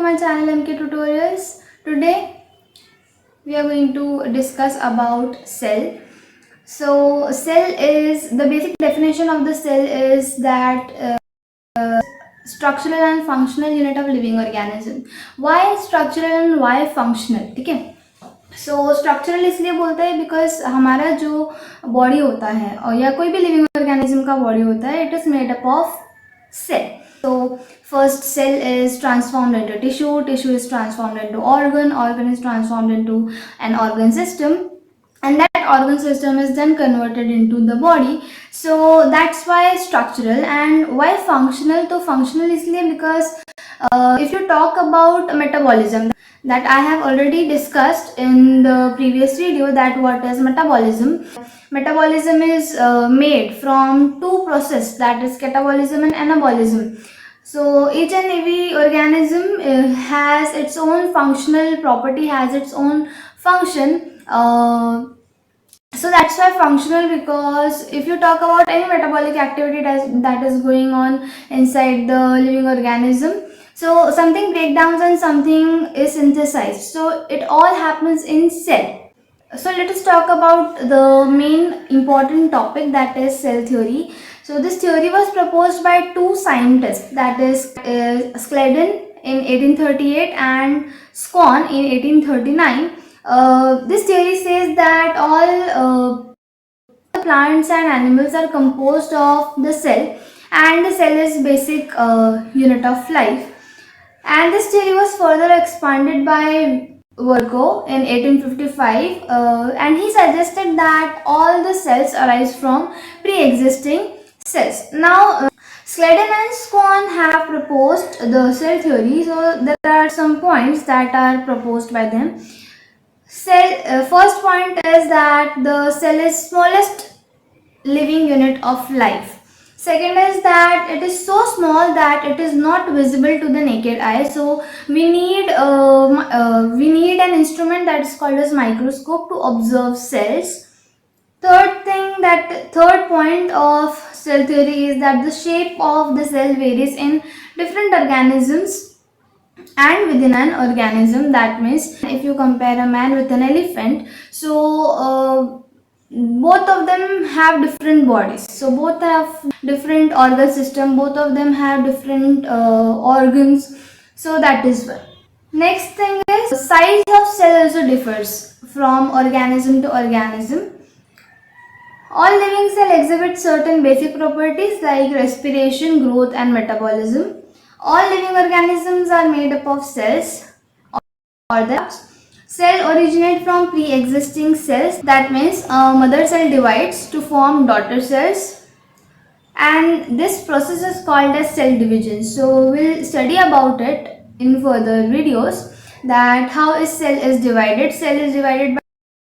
my channel MK Tutorials. Today we are going to discuss about cell. So cell is the basic definition of the cell is that structural and functional unit of living organism. Why structural and why functional? ठीक है. सो structural इसलिए बोलते हैं because हमारा जो body होता है और या कोई भी लिविंग ऑर्गेनिज्म का बॉडी होता है, it is made up of cell. So first cell is transformed into tissue is transformed into organ is transformed into an organ system, and that organ system is then converted into the body. So that's why structural. And why functional? So functional isliye because if you talk about metabolism, that I have already discussed in the previous video, that what is metabolism. Metabolism is made from two processes, that is catabolism and anabolism. So each and every organism has its own functional property, has its own function. So that's why functional, because if you talk about any metabolic activity that is going on inside the living organism, so something breaks down and something is synthesized. So it all happens in cell. So let us talk about the main important topic, that is cell theory. So this theory was proposed by two scientists, that is Schleiden in 1838 and Swan in 1839. This theory says that all plants and animals are composed of the cell, and the cell is basic unit of life. And this theory was further expanded by Virchow in 1855, and he suggested that all the cells arise from pre-existing cells. Now, Schleiden and Swan have proposed the cell theory, so there are some points that are proposed by them. First point is that the cell is smallest living unit of life. Second is that it is so small that it is not visible to the naked eye. So we need an instrument that is called as microscope to observe cells. Third point of cell theory is that the shape of the cell varies in different organisms and within an organism. That means if you compare a man with an elephant, so both of them have different bodies, so both have different organ system, both of them have different organs. So that is why. Next thing is the size of cell also differs from organism to organism. All living cell exhibit certain basic properties like respiration, growth and metabolism. All living organisms are made up of cells or the cell originate from pre-existing cells. That means mother cell divides to form daughter cells, and this process is called as cell division. So we'll study about it in further videos, that how a cell is divided. Cell is divided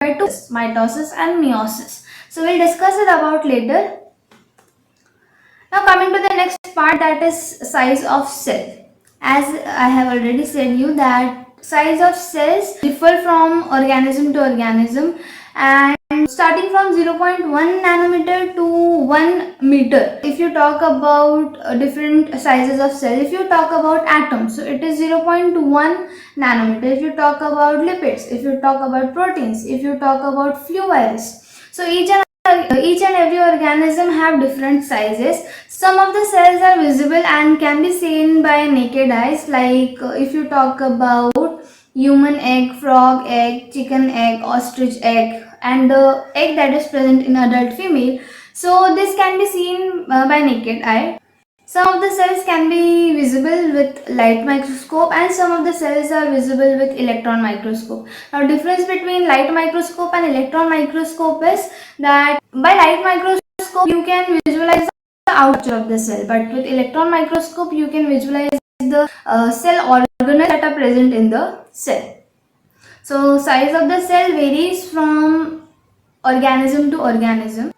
by two, mitosis and meiosis. So we'll discuss it about later. Now coming to the next part, that is size of cell. As I have already said you that size of cells differ from organism to organism, and starting from 0.1 nanometer to 1 meter. If you talk about different sizes of cell, if you talk about atoms, so it is 0.1 nanometer. If you talk about lipids, if you talk about proteins, if you talk about fluids, so each and every organism have different sizes. Some of the cells are visible and can be seen by naked eyes, like if you talk about human egg, frog egg, chicken egg, ostrich egg, and the egg that is present in adult female. So this can be seen by naked eye. Some of the cells can be visible with light microscope, and some of the cells are visible with electron microscope. Now difference between light microscope and electron microscope is that by light microscope you can visualize the outer of the cell, but with electron microscope you can visualize the cell organelles that are present in the cell. So size of the cell varies from organism to organism.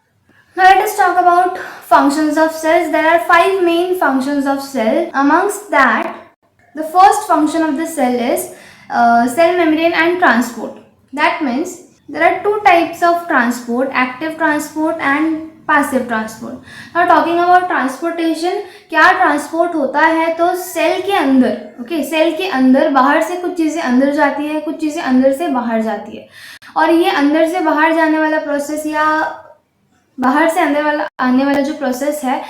Now let us talk about functions of cells. There are 5 main functions of cell. Amongst that, the first function of the cell is cell membrane and transport. That means there are two types of transport, active transport and passive transport. Now talking about transportation, क्या transport होता है, तो cell के अंदर, okay, cell के अंदर बाहर से कुछ चीज़ें अंदर जाती है, कुछ चीज़ें अंदर से बाहर जाती है, और ये अंदर से बाहर जाने वाला प्रोसेस या बाहर से अंदर वाला आने वाला जो प्रोसेस है,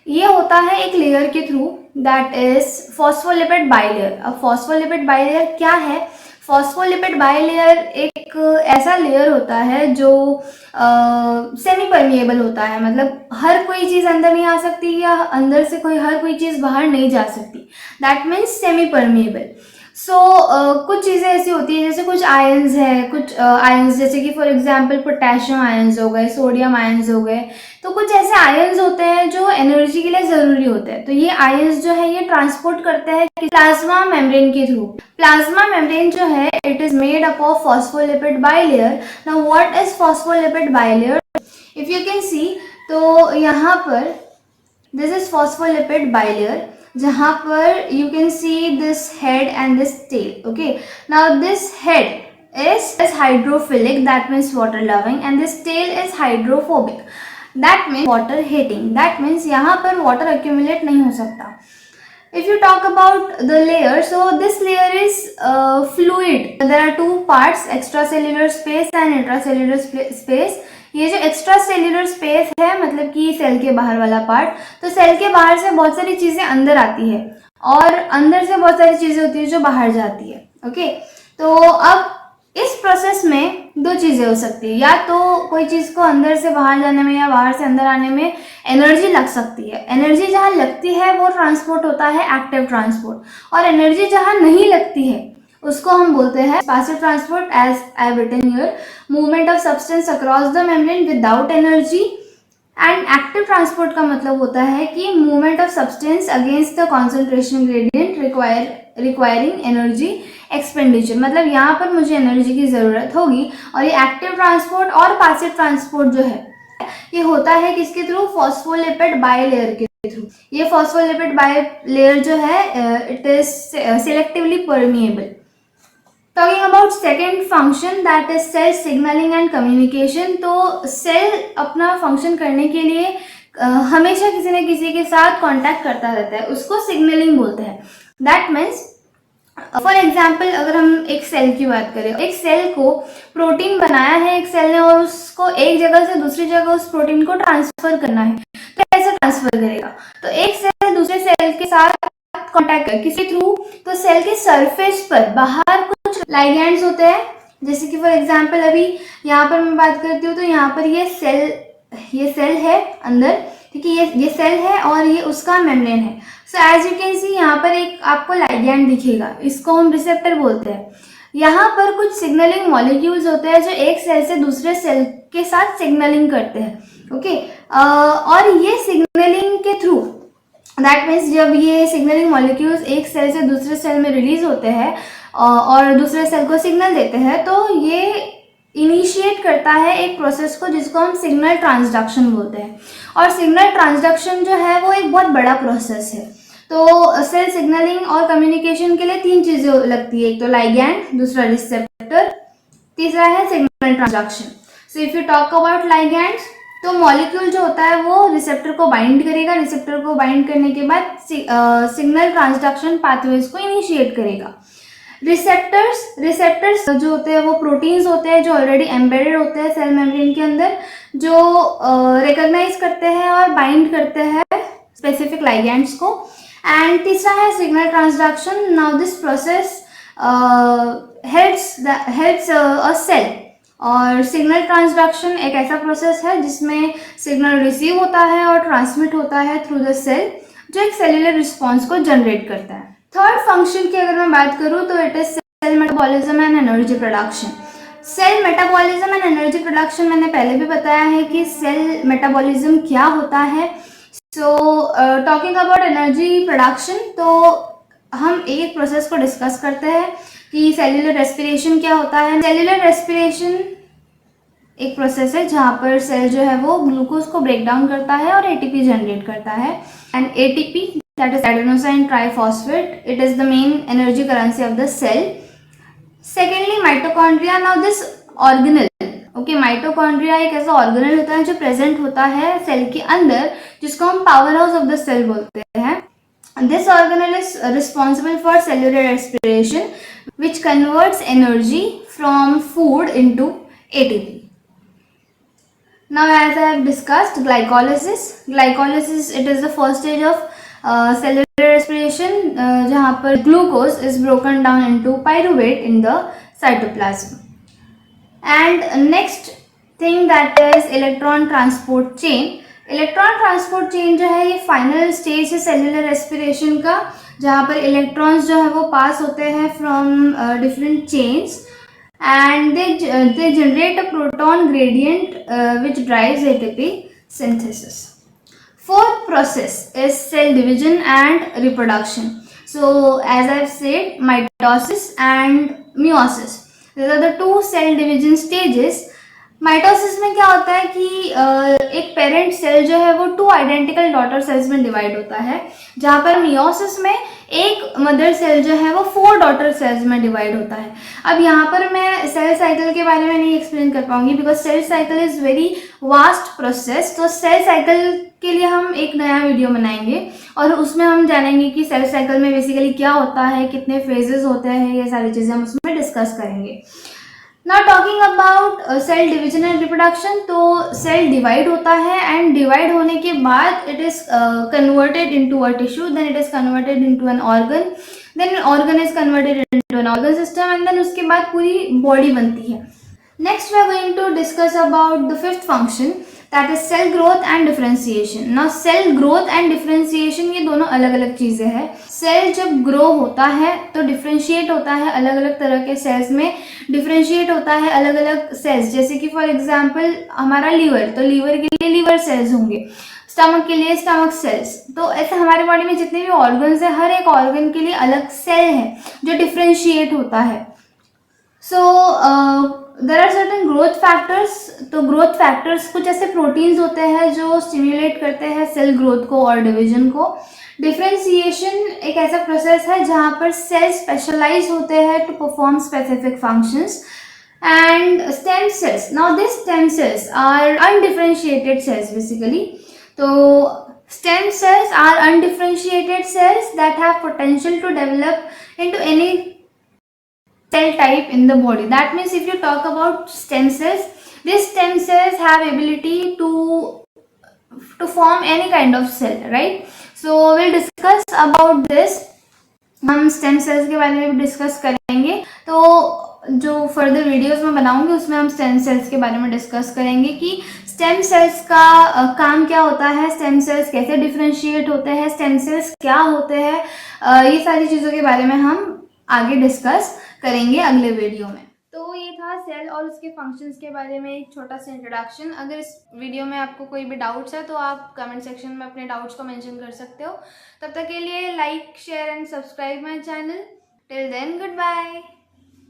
ये होता है एक लेयर के through, that is phospholipid bilayer. अब फॉस्फोलिपिड बाइलेयर क्या है? फॉस्फोलिपिड बाइलेयर एक ऐसा लेयर होता है जो सेमी परमिएबल होता है, मतलब हर कोई चीज़ अंदर नहीं आ सकती या अंदर से हर कोई चीज़ बाहर नहीं जा सकती, दैट मीन्स सेमी परमिएबल। सो कुछ चीज़ें ऐसी होती है, जैसे कुछ आयंस है, कुछ आयंस जैसे कि फॉर एग्जांपल पोटेशियम आयंस हो गए, सोडियम आयंस हो गए, तो कुछ ऐसे आयंस होते हैं जो एनर्जी के लिए ज़रूरी होते हैं। तो ये आयंस जो है ये ट्रांसपोर्ट करते हैं प्लाज्मा मेम्ब्रेन के थ्रू। प्लाज्मा मेम्ब्रेन जो है it is made up of phospholipid bilayer. Now what is phospholipid bilayer? If you can सी, तो यहाँ पर दिस इज फॉस्फोलिपिड बाइलेयर, जहाँ पर you can see this head and this tail. Okay, now this head is hydrophilic, that means water loving, and this tail is hydrophobic, that means water hating, that means यहाँ पर water accumulate नहीं हो सकता. If you talk about the layer, so this layer is fluid. There are two parts, extracellular space and intracellular space. ये जो extra cellular space है, मतलब कि सेल के बाहर वाला पार्ट, तो सेल के बाहर से बहुत सारी चीज़ें अंदर आती है और अंदर से बहुत सारी चीज़ें होती है जो बाहर जाती है। ओके, तो अब इस प्रोसेस में दो चीज़ें हो सकती है, या तो कोई चीज़ को अंदर से बाहर जाने में या बाहर से अंदर आने में एनर्जी लग सकती है। एनर्जी जहाँ लगती है वो ट्रांसपोर्ट होता है एक्टिव ट्रांसपोर्ट, और एनर्जी जहाँ नहीं लगती है उसको हम बोलते हैं passive transport, as I have written here, movement of substance across the membrane without energy. And active transport का मतलब होता है कि movement of substance against the concentration gradient requiring energy expenditure, मतलब यहाँ पर मुझे एनर्जी की ज़रूरत होगी। और ये एक्टिव ट्रांसपोर्ट और पैसिव ट्रांसपोर्ट जो है ये होता है किसके थ्रू? फॉस्फोलिपिड बाइलेयर के थ्रू। ये फॉस्फोलिपिड बाइलेयर जो है it is selectively permeable. Talking about second function, that is cell signalling and communication. तो सेल अपना फंक्शन करने के लिए हमेशा किसी न किसी के साथ कांटेक्ट करता रहता है, उसको सिग्नलिंग बोलते हैं। दैट मीन्स फॉर एग्जाम्पल अगर हम एक सेल की बात करें, एक सेल को प्रोटीन बनाया है एक सेल ने और उसको एक जगह से दूसरी जगह उस प्रोटीन को ट्रांसफर करना है, तो कैसे ट्रांसफर करेगा? तो एक सेल दूसरे सेल के साथ कांटेक्ट कर किसी थ्रू, तो सेल के सरफेस पर बाहर कुछ लाइगेंड्स होते हैं, जैसे कि फॉर एग्जाम्पल अभी यहाँ पर मैं बात करती हूँ तो यहाँ पर ये सेल है अंदर, ठीक है, ये सेल है और ये उसका मेम्ब्रेन है। So as you can see यहाँ पर एक आपको लाइगेंड दिखेगा, इसको हम रिसेप्टर बोलते हैं। यहाँ पर कुछ सिग्नलिंग मॉलिक्यूल्स होते हैं जो एक सेल से दूसरे सेल के साथ सिग्नलिंग करते हैं। ओके, और ये सिग्नलिंग के थ्रू, दैट मीन्स जब ये सिग्नलिंग मॉलिक्यूल्स एक सेल से दूसरे सेल में रिलीज होते हैं और दूसरे सेल को सिग्नल देते हैं, तो ये इनिशिएट करता है एक प्रोसेस को जिसको हम सिग्नल ट्रांसडक्शन बोलते हैं। और सिग्नल ट्रांसडक्शन जो है वो एक बहुत बड़ा प्रोसेस है। तो सेल सिग्नलिंग और कम्युनिकेशन के लिए तीन चीज़ें लगती है, एक तो लाइगैंड, दूसरा रिसेप्टर, तीसरा है signal transduction. So if you talk about ligands, तो मॉलिक्यूल जो होता है वो रिसेप्टर को बाइंड करेगा, रिसेप्टर को बाइंड करने के बाद सिग्नल ट्रांसडक्शन पाथवेज को इनिशिएट करेगा। रिसेप्टर्स जो होते हैं वो प्रोटीन्स होते हैं जो ऑलरेडी एम्बेडेड होते हैं सेल मेम्ब्रेन के अंदर, जो रिकॉग्नाइज करते हैं और बाइंड करते हैं स्पेसिफिक लाइगैंड्स को। एंड तीसरा है signal transduction. Now this process helps a cell, और सिग्नल ट्रांसडक्शन एक ऐसा प्रोसेस है जिसमें सिग्नल रिसीव होता है और ट्रांसमिट होता है थ्रू द सेल, जो एक सेल्यूलर रिस्पॉन्स को जनरेट करता है। थर्ड फंक्शन की अगर मैं बात करूँ तो it is cell metabolism and energy production. Cell metabolism and energy production मैंने पहले भी बताया है कि सेल मेटाबॉलिज्म क्या होता है। So talking about energy production, तो हम एक प्रोसेस को डिस्कस करते हैं कि सेल्यूलर रेस्पिरेशन क्या होता है। सेल्यूलर रेस्पिरेशन एक प्रोसेस है जहाँ पर सेल जो है वो ग्लूकोज को ब्रेक डाउन करता है और एटीपी जनरेट करता है। And ATP, that is adenosine triphosphate, it is the main energy currency of the cell. Secondly, mitochondria. Now this organelle, okay, mitochondria एक ऐसा ऑर्गेनल होता है जो प्रेजेंट होता है सेल के अंदर, जिसको हम power house of the cell बोलते हैं. This organelle is responsible for cellular respiration which converts energy from food into ATP. Now, as I have discussed, glycolysis. Glycolysis, it is the first stage of cellular respiration, जहाँ पर glucose is broken down into pyruvate in the cytoplasm. And next thing that is electron transport chain. Electron transport chain जो है ये final stage है cellular respiration का, जहाँ पर electrons जो है वो पास होते हैं from different chains and they generate a proton gradient which drives ATP synthesis. Fourth process is cell division and reproduction. So as I've said, mitosis and meiosis, these are the two cell division stages. Mitosis में क्या होता है कि एक parent cell जो है वो 2 identical daughter cells में डिवाइड होता है, जहाँ पर मियोसिस में एक मदर सेल जो है वो 4 डॉटर सेल्स में डिवाइड होता है. अब यहाँ पर मैं सेल साइकिल के बारे में नहीं एक्सप्लेन कर पाऊंगी because cell cycle is very vast process. तो सेल साइकिल के लिए हम एक नया वीडियो बनाएंगे और उसमें हम जानेंगे कि सेल साइकिल में बेसिकली क्या होता है, कितने फेजेस होते हैं, ये सारी चीज़ें हम उसमें डिस्कस करेंगे. Now talking about cell division and reproduction, तो सेल डिवाइड होता है एंड डिवाइड होने के बाद it is converted into a tissue, then it is converted into an organ, then organ is converted into an organ system and then उसके बाद पूरी body बनती है. Next we are going to discuss about the fifth function, that is cell growth and differentiation. Now cell growth and differentiation ये दोनों अलग अलग चीज़ें हैं. सेल जब ग्रो होता है तो डिफरेंशिएट होता है अलग अलग तरह के सेल्स में, डिफरेंशिएट होता है अलग अलग सेल्स, जैसे कि फॉर एग्जांपल हमारा लीवर, तो लीवर के लिए लीवर सेल्स होंगे, स्टमक के लिए स्टमक सेल्स. तो ऐसे हमारे बॉडी में जितने भी ऑर्गन्स हैं, हर एक ऑर्गन के लिए अलग सेल है जो डिफरेंशिएट होता है. So there are certain growth factors. तो ग्रोथ फैक्टर्स कुछ ऐसे प्रोटीन्स होते हैं जो स्टिम्युलेट करते हैं सेल ग्रोथ को और डिवीजन को. डिफरेंशिएशन एक ऐसा प्रोसेस है जहाँ पर सेल स्पेशलाइज होते हैं to perform specific functions. And stem cells, now this stem cells are undifferentiated cells basically. तो stem cells are undifferentiated cells that have potential to develop into any cell type in the body. That means if you talk about stem cells, these stem cells have ability to form any kind of cell, right? So we'll discuss about this. हम stem cells के बारे में भी discuss करेंगे. तो जो further videos में बनाऊंगी उसमें हम स्टेम सेल्स के बारे में डिस्कस करेंगे कि स्टेम सेल्स का काम क्या होता है, स्टेम सेल्स कैसे डिफरेंशिएट होते हैं, स्टेम सेल्स क्या होते हैं, ये सारी चीज़ों के बारे में हम आगे डिस्कस करेंगे अगले वीडियो में. तो ये था सेल और उसके फंक्शंस के बारे में एक छोटा सा इंट्रोडक्शन. अगर इस वीडियो में आपको कोई भी डाउट्स है तो आप कमेंट सेक्शन में अपने डाउट्स को मेंशन कर सकते हो. तब तक के लिए like, share and subscribe my channel. Till then, good bye.